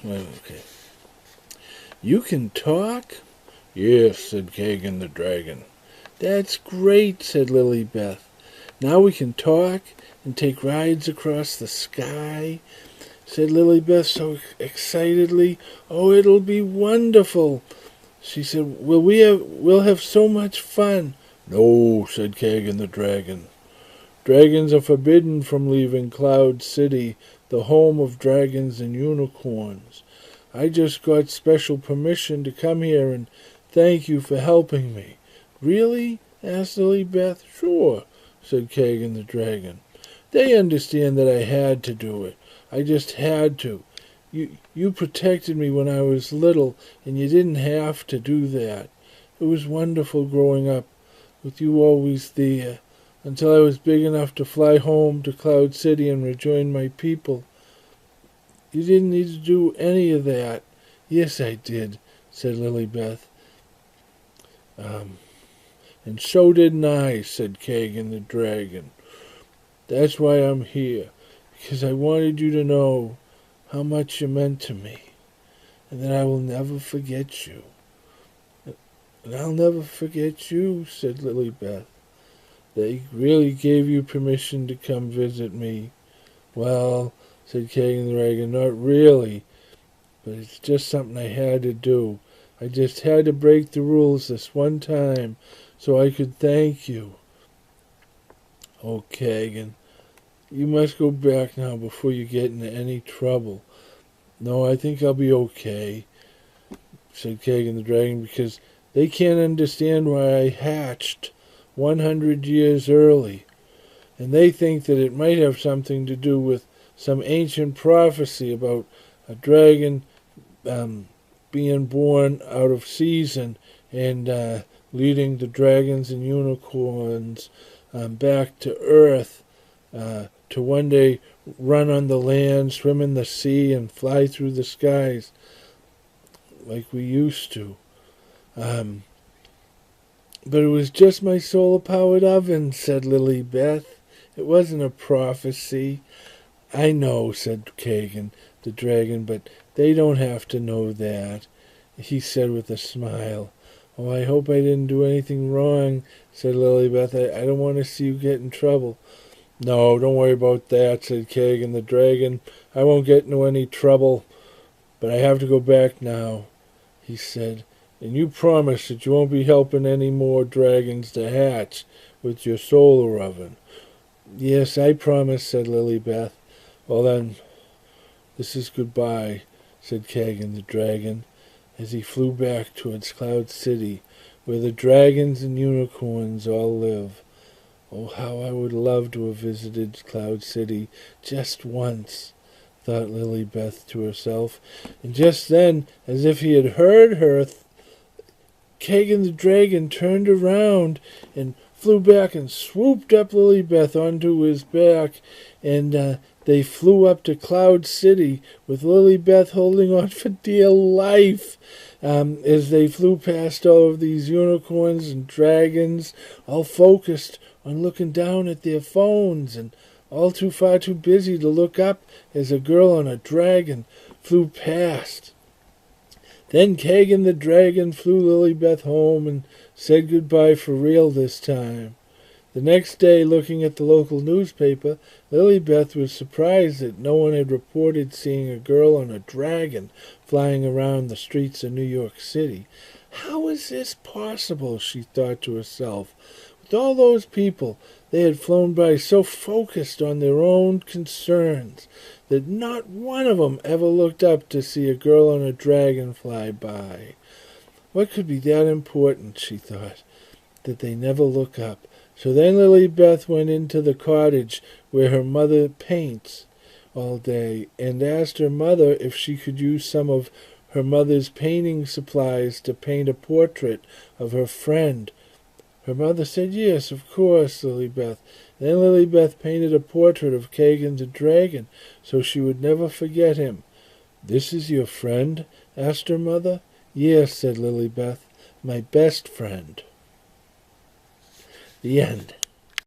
Okay. You can talk? Yes, said Keygon the dragon. That's great, said Lily Beth. Now we can talk and take rides across the sky, said Lily Beth so excitedly. Oh, it'll be wonderful. She said, we'll have so much fun. No, said Keygon the dragon. Dragons are forbidden from leaving Cloud City, the home of dragons and unicorns. I just got special permission to come here and thank you for helping me. Really? Asked Lily Beth. Sure, said Keygon the dragon. They understand that I had to do it. I just had to. You protected me when I was little, and you didn't have to do that. It was wonderful growing up, with you always there, until I was big enough to fly home to Cloud City and rejoin my people. You didn't need to do any of that. Yes, I did, said Lily Beth. And so didn't I, said Keygon the dragon. That's why I'm here, because I wanted you to know how much you meant to me, and that I will never forget you. And I'll never forget you, said Lily Beth. They really gave you permission to come visit me. Well, said Keygon the dragon, not really, but it's just something I had to do. I just had to break the rules this one time so I could thank you. Oh, Keygon, you must go back now before you get into any trouble. No, I think I'll be okay, said Keygon the dragon, because they can't understand why I hatched 100 years early, and they think that it might have something to do with some ancient prophecy about a dragon being born out of season and leading the dragons and unicorns back to Earth to one day run on the land, swim in the sea, and fly through the skies like we used to. But it was just my solar-powered oven, said Lily Beth. It wasn't a prophecy. I know, said Keygon the dragon, but they don't have to know that, he said with a smile. Oh, I hope I didn't do anything wrong, said Lily Beth. I don't want to see you get in trouble. No, don't worry about that, said Keygon the dragon. I won't get into any trouble, but I have to go back now, he said. And you promise that you won't be helping any more dragons to hatch with your solar oven. Yes, I promise, said Lily Beth. Well then, this is goodbye, said Keygon the dragon, as he flew back towards Cloud City, where the dragons and unicorns all live. Oh, how I would love to have visited Cloud City just once, thought Lily Beth to herself. And just then, as if he had heard her, Keygon the dragon turned around and flew back and swooped up Lily Beth onto his back, and they flew up to Cloud City with Lily Beth holding on for dear life as they flew past all of these unicorns and dragons, all focused on looking down at their phones and all far too busy to look up as a girl on a dragon flew past. Then Keygon the dragon flew Lily Beth home and said goodbye for real this time. The next day, looking at the local newspaper, Lily Beth was surprised that no one had reported seeing a girl on a dragon flying around the streets of New York City. How is this possible, she thought to herself. With all those people, they had flown by so focused on their own concerns that not one of them ever looked up to see a girl on a dragon fly by. What could be that important, she thought, that they never look up? So then Lily Beth went into the cottage where her mother paints all day and asked her mother if she could use some of her mother's painting supplies to paint a portrait of her friend. Her mother said, yes, of course, Lily Beth. Then Lily Beth painted a portrait of Keygon the dragon so she would never forget him. This is your friend? Asked her mother. Yes, said Lily Beth, my best friend. The end.